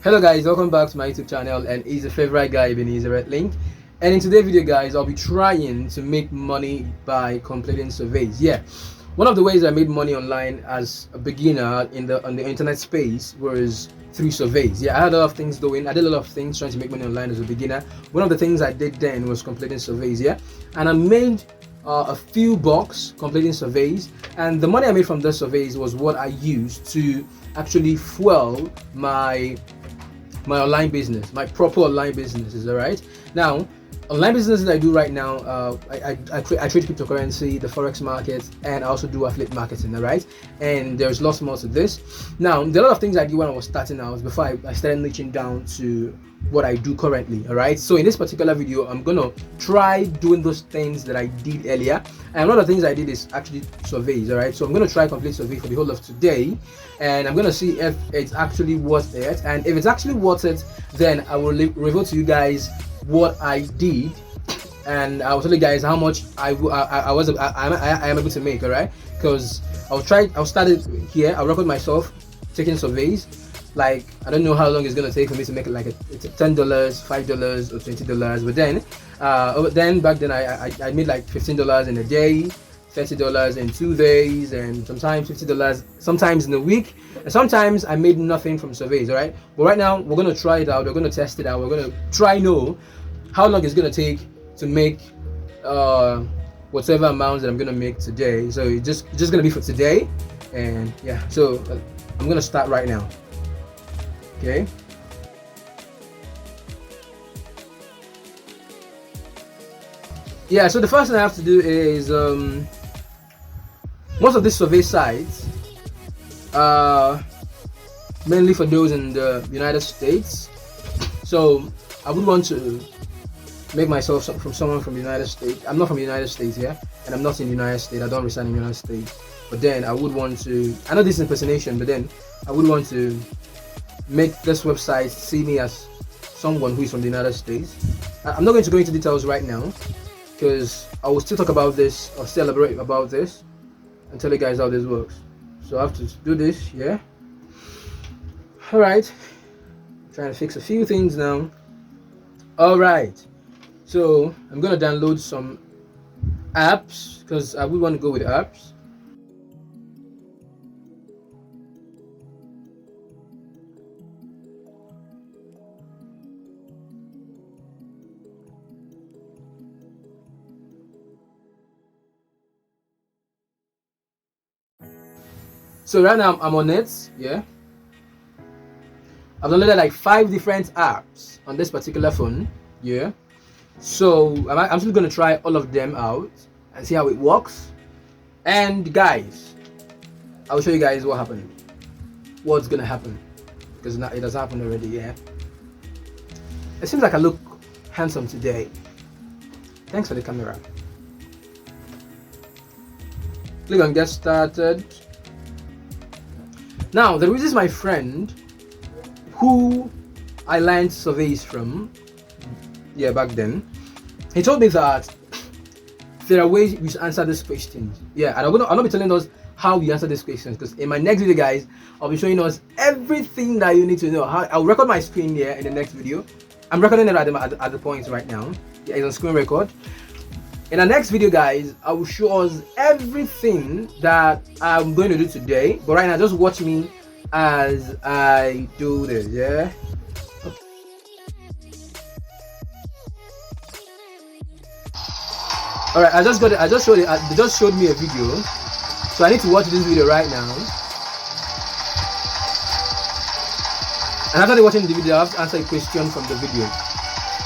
Hello guys, welcome back to my YouTube channel, and it's a favorite guy Ebenezer at Link. And in today's video guys, I'll be trying to make money by completing surveys. One of the ways I made money online as a beginner on the internet space was through surveys. I had a lot of things doing. I did a lot of things trying to make money online as a beginner. One of the things I did then was completing surveys. And I made a few bucks completing surveys, and the money I made from the surveys was what I used to actually fuel my online business, my proper online businesses. All right, now online businesses I do right now, I trade cryptocurrency, the forex market, and I also do affiliate marketing. All right, and there's lots more to this. Now there are a lot of things I did when I was starting out before I started niching down to what I do currently. All right, so in this particular video I'm gonna try doing those things that I did earlier, and one of the things I did is actually surveys. All right, so I'm gonna try complete survey for the whole of today, and I'm gonna see if it's actually worth it, and if it's actually worth it, then I will reveal to you guys what I did, and I'll tell you guys how much I am able to make. All right, because I'll start it here. I'll record myself taking surveys. Like, I don't know how long it's gonna take for me to make it, like it's $10, $5 or $20, but then back then I made like $15 in a day, $30 in 2 days, and sometimes $50 sometimes in a week, and sometimes I made nothing from surveys. All right, but right now we're gonna try it out, we're gonna test it out, we're gonna try know how long it's gonna take to make whatever amount that I'm gonna make today. So it's just gonna be for today, and yeah, so I'm gonna start right now. Okay, so the first thing I have to do is most of these survey sites are mainly for those in the United States, so I would want to make myself from someone from the United States. I'm not from the United States and I'm not in the United States. I don't reside in the United States, but then I would want to, I know this is impersonation, but then I would want to make this website see me as someone who is from the United States. I'm not going to go into details right now because I will still talk about this or still elaborate about this and tell you guys how this works. So I have to do this. Alright, trying to fix a few things now. Alright, so I'm gonna download some apps because I would want to go with apps. So right now I'm on it. I've downloaded like 5 different apps on this particular phone. So I'm still gonna try all of them out and see how it works. And guys, I'll show you guys what happened, what's gonna happen, because now it has happened already. It seems like I look handsome today. Thanks for the camera. Click on get started. Now this is my friend who I learned surveys from back then. He told me that there are ways we should answer these questions. And I'll not be telling us how we answer these questions, because in my next video guys I'll be showing us everything that you need to know. I'll record my screen here in the next video. I'm recording it at the points right now. It's on screen record. In the next video guys, I will show us everything that I'm going to do today, but right now just watch me as I do this. Alright, I just showed it. They just showed me a video, so I need to watch this video right now, and after watching the video I have to answer a question from the video.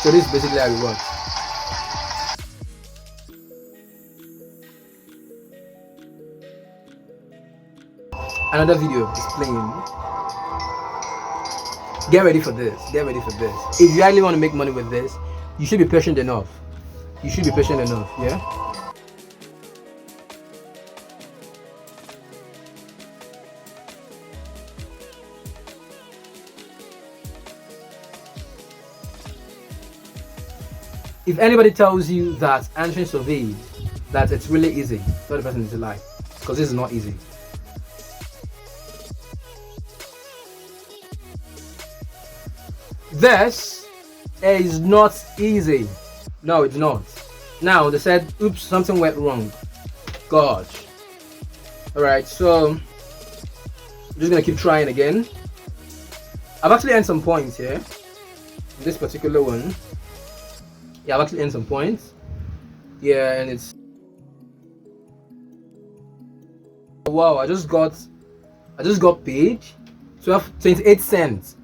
So this is basically how it works. Another video is playing. Get ready for this. If you really want to make money with this, you should be patient enough. If anybody tells you that answering surveys that it's really easy, tell the person it's a lie, because this is not easy. This is not easy. No, it's not. Now they said, oops, something went wrong. God. Alright, so I'm just gonna keep trying again. I've actually earned some points here. This particular one. Yeah, I've actually earned some points. Yeah, and it's wow, I just got paid 28 cents.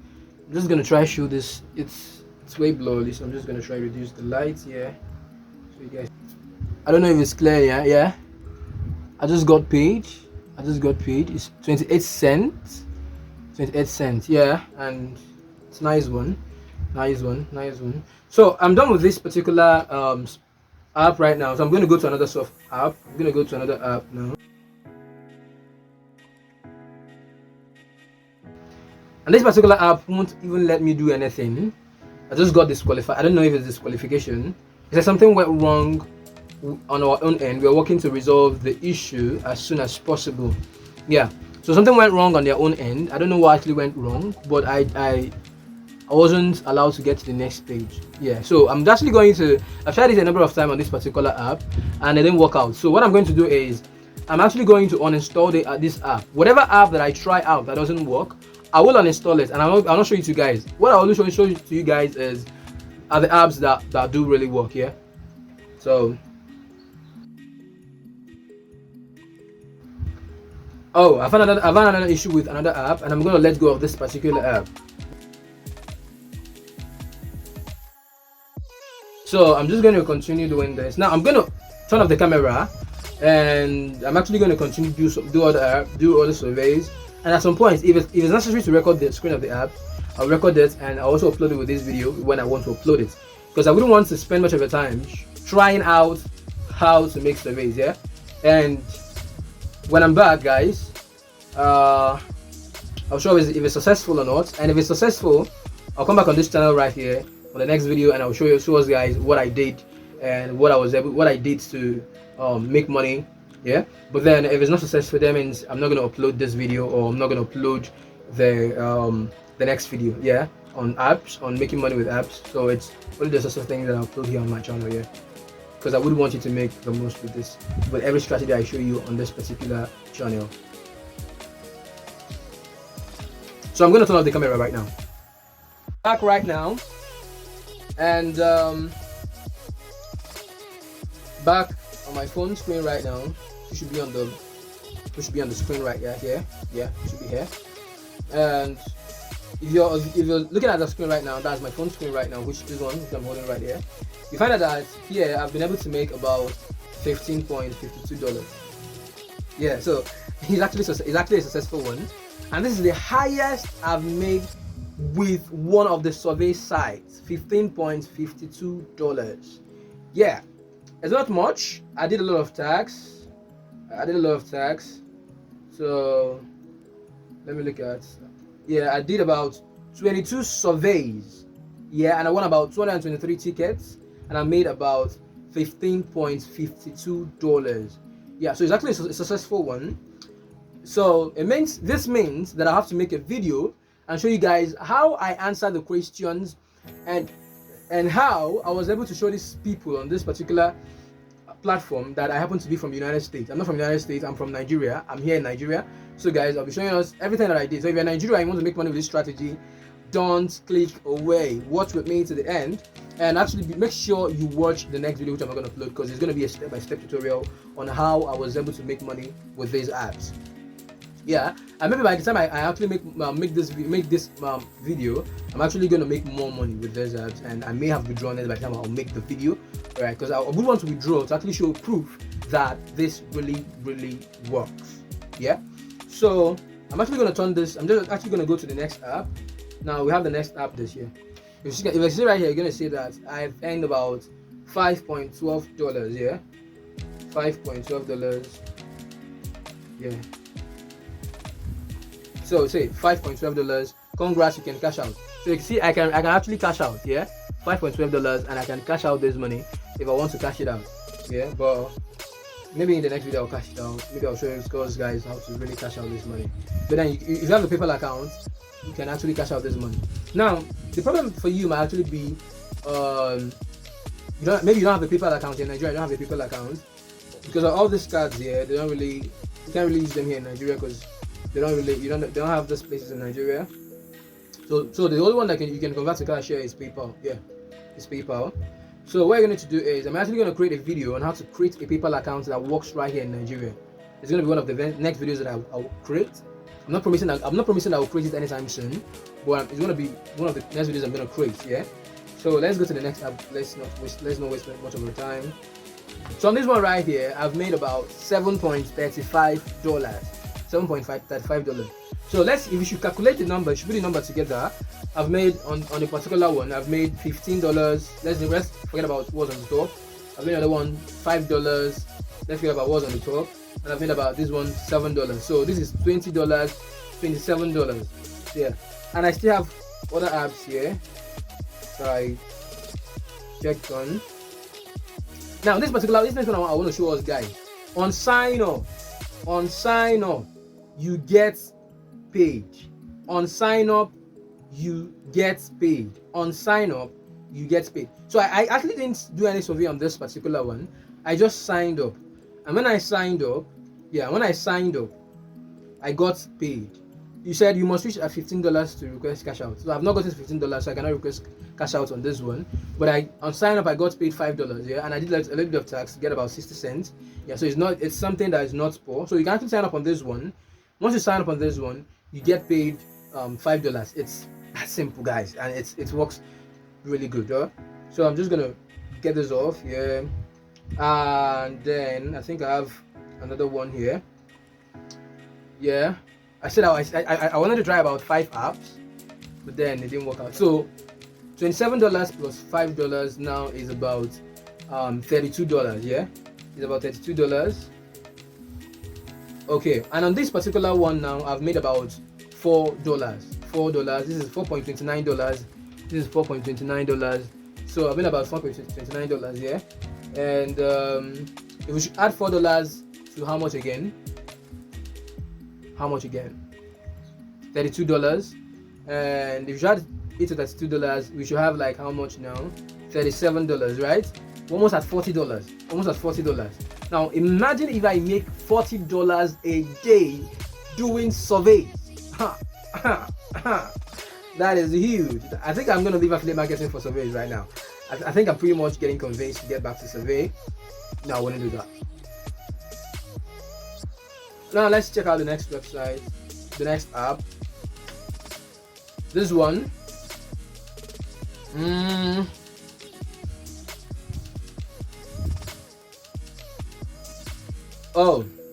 I'm just gonna try show this. It's way blurry, so I'm just gonna try reduce the lights here so you guys, I don't know if it's clear. Yeah, I just got paid. It's 28 cents. 28 cents. Yeah, and it's nice one. So I'm done with this particular app right now, so I'm going to go to another soft app. I'm going to go to another app now, and this particular app won't even let me do anything. I just got disqualified. I don't know if it's disqualification. It says something went wrong on our own end. We're working to resolve the issue as soon as possible. Yeah, so something went wrong on their own end. I don't know what actually went wrong, but I wasn't allowed to get to the next page. Yeah, so I'm actually going to, I've tried it a number of times on this particular app and it didn't work out. So what I'm going to do is I'm actually going to uninstall this app. Whatever app that I try out that doesn't work, I will uninstall it, and I'll not show it to you guys. What I'll show to you guys are the apps that do really work. Yeah, so I've had another issue with another app, and I'm gonna let go of this particular app. So I'm just going to continue doing this. Now I'm going to turn off the camera, and I'm actually going to continue do other surveys. And at some point, if it's necessary to record the screen of the app, I'll record it, and I'll also upload it with this video when I want to upload it, because I wouldn't want to spend much of the time trying out how to make surveys. Yeah, and when I'm back, guys, I'll show if it's successful or not. And if it's successful, I'll come back on this channel right here on the next video, and I'll show us guys what I did and what I did to make money. Yeah, but then if it's not successful, that means I'm not going to upload this video, or I'm not going to upload the next video. Yeah, on apps, on making money with apps. So it's only the sorts of things that I'll upload here on my channel. Yeah, because I would want you to make the most with this, with every strategy I show you on this particular channel. So I'm going to turn off the camera right now. Back right now, and back on my phone screen right now. It should be on the screen right here. Yeah, it should be here. And if you're looking at the screen right now, that's my phone screen right now, which is one which I'm holding right here. You find out that here I've been able to make about $15.52. Yeah, so it's actually a successful one, and this is the highest I've made with one of the survey sites. $15.52. Yeah, it's not much. I did a lot of tax. So let me look at. Yeah, I did about 22 surveys. Yeah, and I won about 223 tickets, and I made about $15.52. Yeah, so it's actually a successful one. So this means that I have to make a video and show you guys how I answer the questions, and how I was able to show these people on this particular platform that I happen to be from the United States. I'm not from the United States, I'm from Nigeria. I'm here in Nigeria. So guys, I'll be showing us everything that I did. So if you're in Nigeria and you want to make money with this strategy, don't click away. Watch with me to the end, and actually make sure you watch the next video which I'm not going to upload, because it's going to be a step-by-step tutorial on how I was able to make money with these apps. Yeah, and maybe by the time I actually make this video, I'm actually going to make more money with these apps, and I may have withdrawn it by the time I'll make the video, right? Because I would want to withdraw to actually show proof that this really works. Yeah, so I'm actually going to turn this. I'm just actually going to go to the next app. Now we have the next app this year. If I see right here, you're going to see that I've earned about $5.12. Yeah, $5.12. Yeah. So say $5.12. Congrats, you can cash out. So you can see I can actually cash out. Yeah, $5.12, and I can cash out this money if I want to cash it out. Yeah, but maybe in the next video I'll cash it out. Maybe I'll show you guys how to really cash out this money. But then if you have a PayPal account, you can actually cash out this money. Now the problem for you might actually be maybe you don't have a PayPal account here in Nigeria. You don't have a PayPal account because of all these cards here. You can't really use them here in Nigeria because they don't have these places in Nigeria. So the only one that you can convert to cash here is PayPal. Yeah, it's PayPal. So what you're going to do is I'm actually going to create a video on how to create a PayPal account that works right here in Nigeria. It's going to be one of the next videos that I'll create. I'm not promising I will create it anytime soon, but it's going to be one of the next videos I'm going to create. Yeah. So let's go to the next app. Let's not waste much of our time. So on this one right here, I've made about $7.35. $7.35. So if you should calculate the number, you should put the number together. I've made on a particular one, I've made $15. Let's forget about what's on the top. I've made another one $5. Let's forget about what's on the top. And I've made about this one $7. So this is $20, $27. Yeah. And I still have other apps here. So I checked on. Now this next one I want to show us, guys. On sign up, you get paid. On sign up, you get paid. On sign up, you get paid. So I actually didn't do any survey on this particular one. I just signed up, and when I signed up, I got paid. You said you must reach at $15 to request cash out. So I've not gotten $15, so I cannot request cash out on this one. But on sign up I got paid $5, yeah, and I did a little bit of tax to get about 60 cents. Yeah, so it's something that is not poor. So you can actually sign up on this one. Once you sign up on this one, you get paid $5. It's that simple, guys, and it works really good. So I'm just gonna get this off, yeah, and then I think I have another one here. Yeah, I said I wanted to try about 5 apps, but then it didn't work out. So $27 plus $5 now is about $32. Yeah, it's about $32. Okay, and on this particular one now, I've made about $4. This is $4.29. This is $4.29. So I've made about $4.29. Yeah, and if we should add $4 to how much again? $32. And if you add it to $32, we should have like how much now? $37, right? Almost at $40. Now imagine if I make $40 a day doing surveys. That is huge. I think I'm gonna leave affiliate marketing for surveys right now. I think I'm pretty much getting convinced to get back to survey. No, I wouldn't do that. Now let's check out the next website, the next app. This one.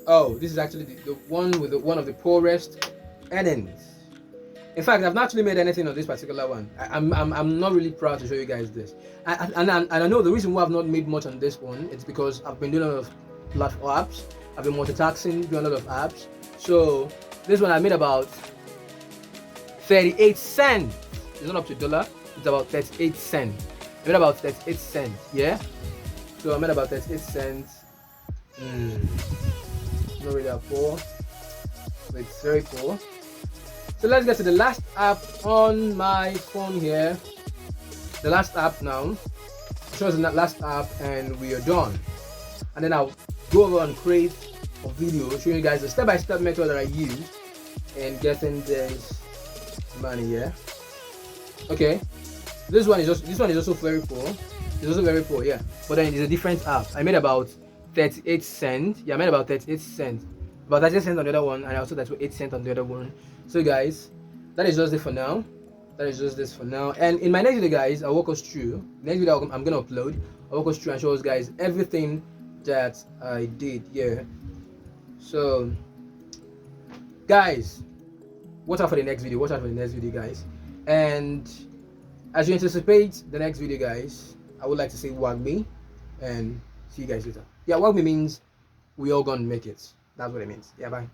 Oh, this is actually the one with one of the poorest earnings. In fact, I've not actually made anything on this particular one. I'm not really proud to show you guys this. And I know the reason why I've not made much on this one, it's because I've been doing a lot of apps. I've been multitasking, doing a lot of apps. So this one I made about 38 cents. It's not up to $1. It's about 38 cents. I made about 38 cents. Yeah. So I made about 38 cents. Not really that poor. So it's very poor. So let's get to the last app on my phone here. The last app now. Show us the last app and we are done. And then I'll go over and create a video showing you guys the step-by-step method that I use in getting this money. Yeah. Okay. This one is also very poor. It's also very poor. Yeah. But then it's a different app. I made about 38 cents. Yeah, I made about 38 cents. About 38 cents on the other one, and also 8 cents on the other one. So guys, that is just it for now. And in my next video, guys, I'll walk us through. Next video I'm gonna upload. I'll walk us through and show us guys everything that I did. Yeah. So guys, watch out for the next video. Guys. And as you anticipate the next video, guys, I would like to say wagme and see you guys later. Yeah, wagme means we all gonna make it. That's what it means. Yeah, bye.